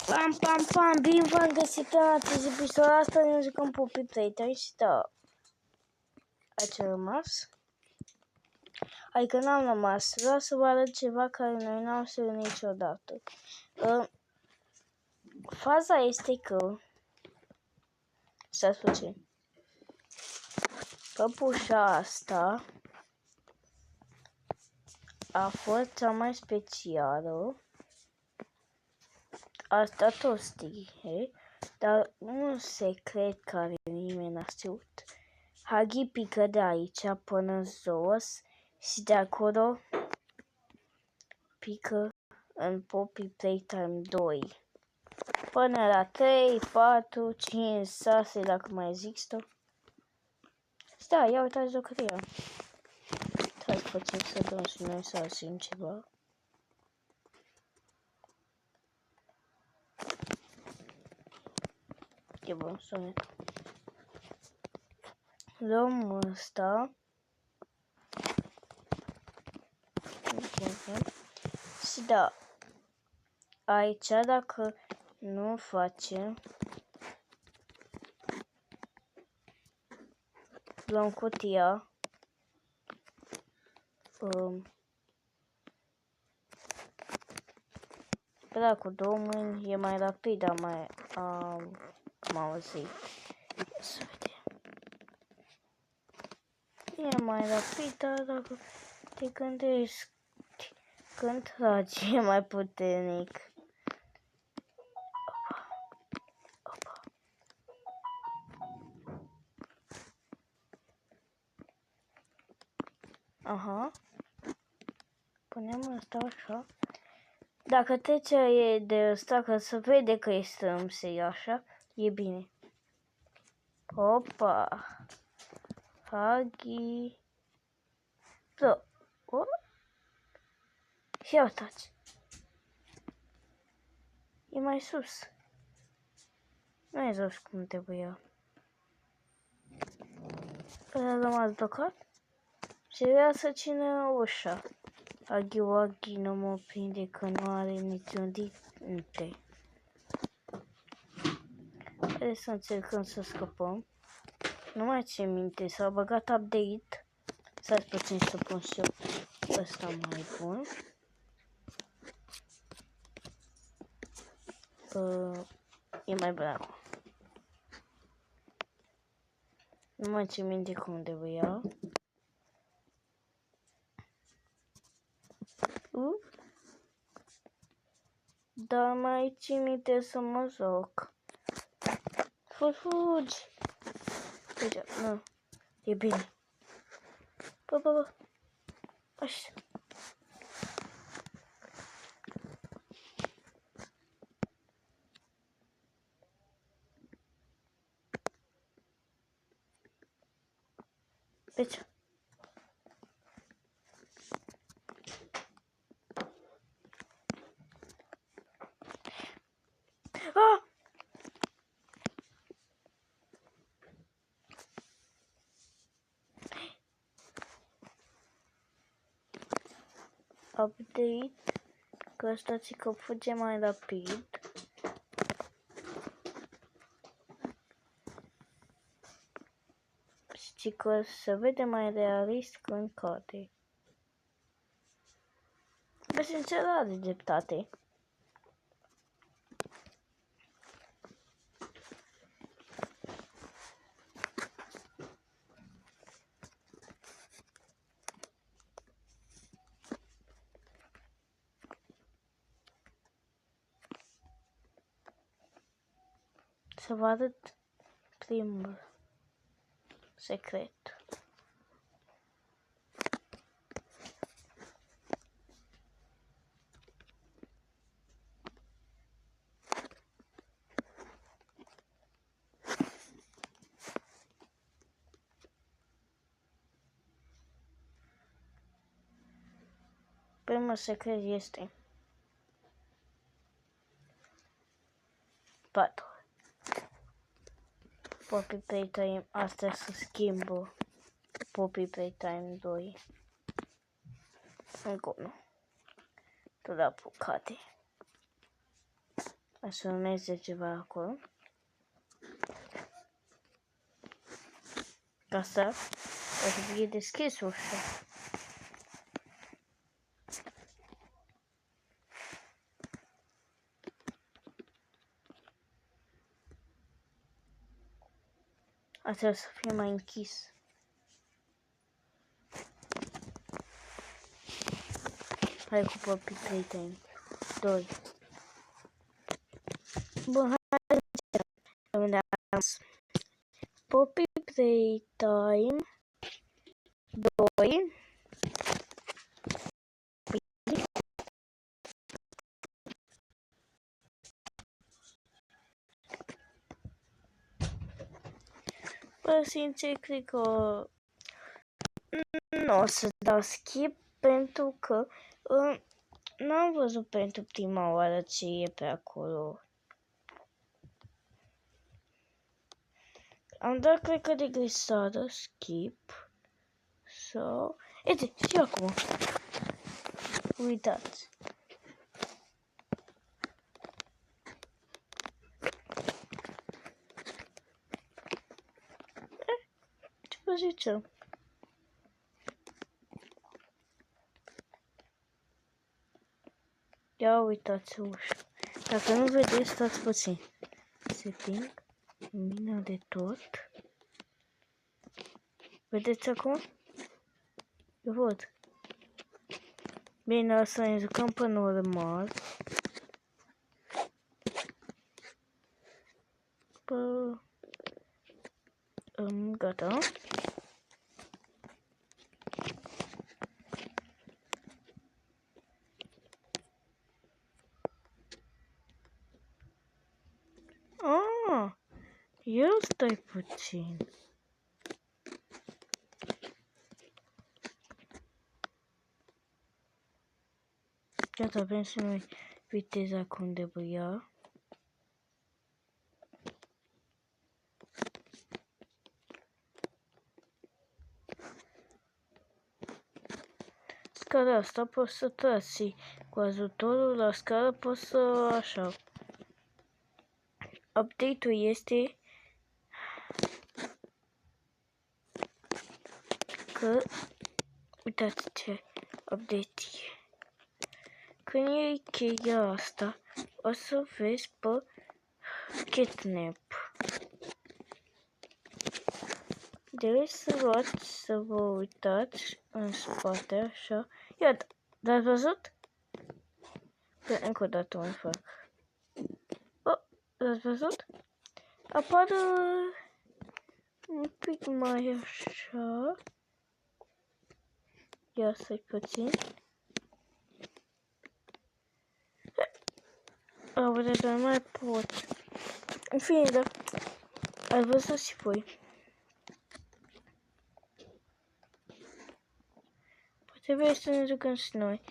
Pam, pam, pam, bine v-am găsit în acest episod. Asta ne jucăm Poppy Playtime și da, aici am rămas. Adică n-am rămas, vreau să vă arăt ceva care noi n-am să niciodată. Faza este că, stați puțin, păpușa asta a fost cea mai specială. Asta tot știe, dar un secret care nimeni n-a știut. Huggy pică de aici până jos și de acolo pică în Poppy Playtime 2. Până la 3, 4, 5, 6, dacă mai există. Și da, ia uitați jucăria. Trebuie să facem să dăm și noi să auzim ceva. E bun sunet. Luăm ăsta. Și da, aici dacă nu facem, luăm cutia. Da, cu două mâini e mai rapid, dar mai cum am zis. Să vedem. E mai rapid, dar dacă te gândești când tragi e mai puternic. Opa. Aha. Punem asta așa. Dacă trecea e de ăsta, că se vede că este strâmse așa, e bine. Opa! Huggy! Da. Și uitați! E mai sus. Nu e jos cum trebuia. Ăla a rămas blocat și vrea să țină ușa. Huggy nu mă prinde că nu are niciun dinte. Haideți să încercăm să scăpăm. Nu mai țin minte, s-a băgat update. Să-ți puțin să pun și eu ăsta mai bun. E mai bun acum. Nu mai țin minte cum trebuia. Dar mai țin minte să mă joc. Fugi! Uite, nu. E bine. Bă. Așa. Deci. Update, că ăsta ți că fuge mai rapid. Și că se vede mai realist când cade. Bă, sincer, are dreptate. Să vă arăt primul secret. Primul secret este 4. Poppy Playtime, asta se schimbă. Poppy Playtime 2. Încă nu. Tot apucate. să urmeze ceva acolo. Ca să o să fie deschis ușa. Asta o să fie mai închis. Hai cu Poppy Playtime 2. Bun, hai să vedem. Poppy Playtime 2. Bă, sincer, cred că nu o să dau skip pentru că n-am văzut pentru prima oară ce e pe acolo. Am dat, cred că, de greșeală, skip. Sau... Uite, și acum. Uitați. Ce vă ziceam? Ia uitați ușa. Dacă nu vedeți, stați puțin. Setting. Lumina de tot. Vedeți acum? Eu văd. Bine, o să ne jucăm pe normal. Gata. Eu stai puțin. Gata, avem să noi viteza cum trebuia. Scara asta poți să trasi cu ajutorul la scară, poți să așa. Update-ul este că uitați ce update e. Când iei cheia asta, o să vezi pe catnap. Trebuie să luați, să vă uitați în spate, așa. Iată, l-ați văzut? Încă o dată mai fac. L-ați văzut? Apare un pic mai așa. Ia să-i puțin. Vedeți, nu mai pot. În fine, da. Ați văzut și voi. Trebuie să ne jucăm și noi.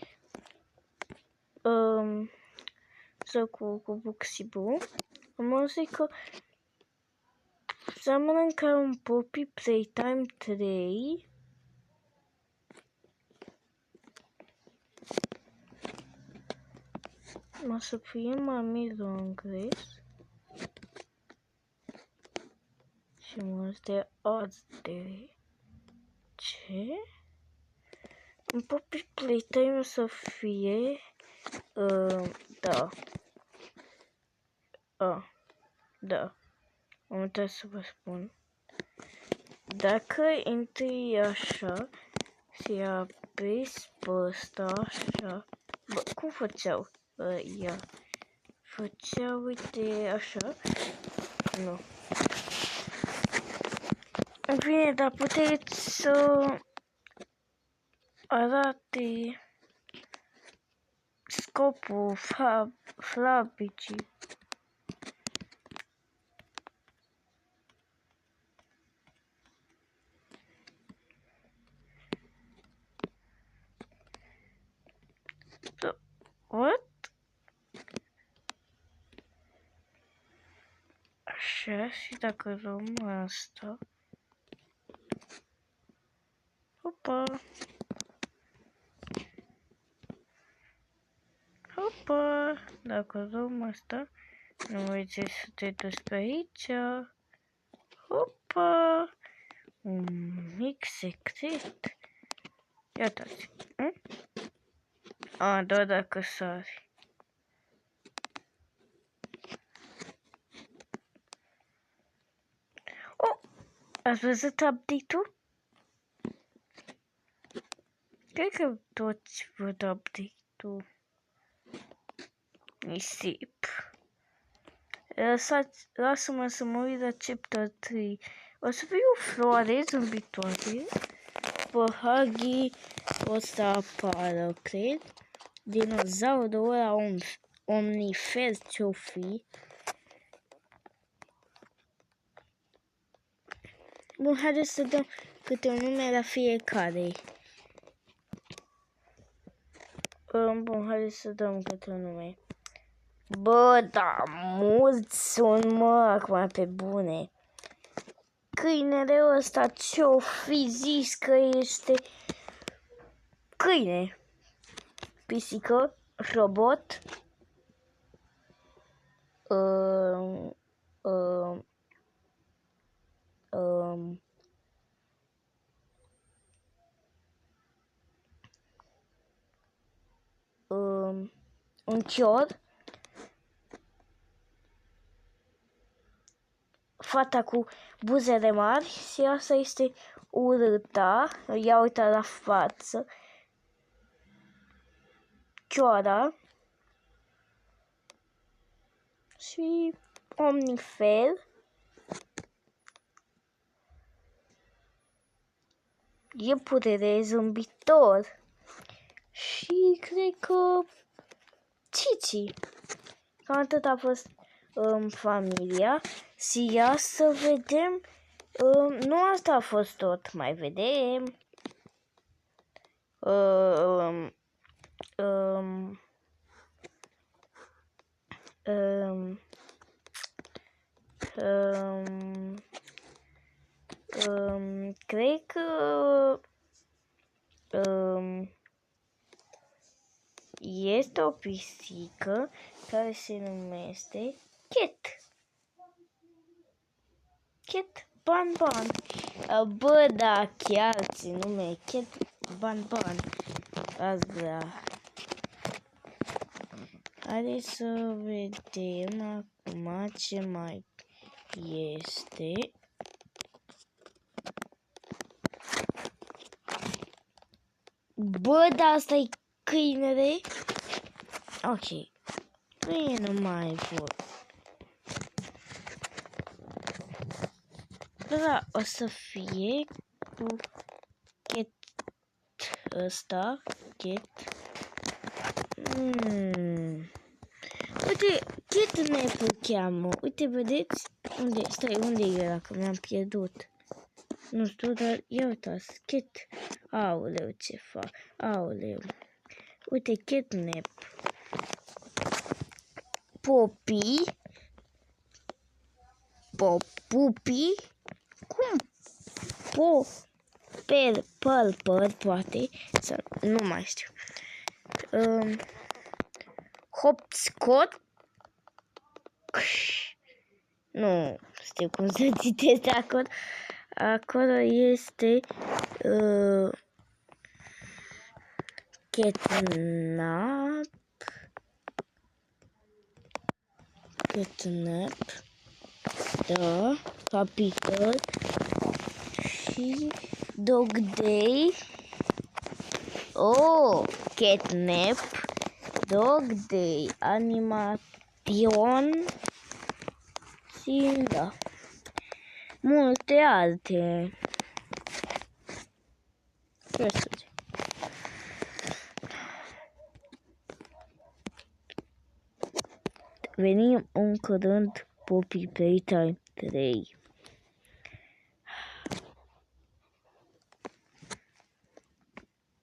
Jocul cu Buxibu. Am zis că seamănă ca un Poppy Playtime 3. O să fie mai milongres. Și multe altele. Ce? Un Poppy Playtime o să fie... da. Da. Am uitat să vă spun. Dacă intri așa și apesi pe ăsta așa... Bă, cum făceau? Ia. Făceau, uite, așa. Nu. În fine, dar puteți să arate scopul fabricii. What? Așa, și dacă luăm asta... Opa! Opa! Dacă luăm asta Nu uite să te duci pe aici. Opa! Un mic secret. Ia uitați. A, doar dacă sari. Oh! Ați văzut update-ul? Cred că toți văd update-ul. Nisip. Lasă-mă să mă uit la chapter 3. O să fie o floare zâmbitoare. Păhagii o să apară, cred. Dinozaurul ăla omnifer ce-o fi. Bun, haideți să dăm câte un nume la fiecare. Bun, haideți să dăm câte un nume. Bă, da, mulți sunt, mă, acum pe bune. Câinele ăsta ce-o fi zis că este câine. Pisică, robot. Un cior. Fata cu buzele mari și asta este urâta. Ia uita la față. Cioara. Și omnifer. Iepure zâmbitor. Și cred că Cici. Cam atât a fost familia. Și ia să vedem. Nu asta a fost tot. Mai vedem. Cred că este o pisică care se numește Cat. Cat Ban Ban. Bă, da, chiar ți nume Cat Ban Ban. Azi vrea. Haideți să vedem acum ce mai este. Bă, da, asta e câinele. Ok. Câine nu mai văd. Da, o să fie cu Cat ăsta. Cat. Uite, Catnap îl cheamă. Uite, vedeți? Unde? Stai, unde era? Că mi-am pierdut. Nu știu, dar ia uitați. Cat. Aoleu, ce fac? Aoleu. Uite, Catnap. Poppy. Pupi. Cum? Păl, poate. Să, nu mai știu. Hopscotch. Nu știu cum să citesc acolo. Acolo este Catnap. Da, capitol și Dog Day. Oh, Catnap, Dog Day, animation și da, multe alte. Venim în curând Poppy Playtime 3.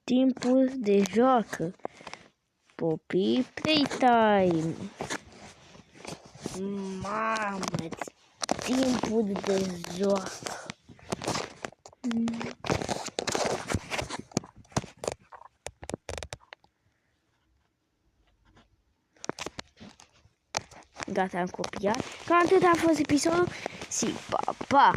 Timpul de joacă. Poppy Playtime. Mamă, timpul de joacă. Gata, am copiat. Cam atât a fost episodul și pa, pa!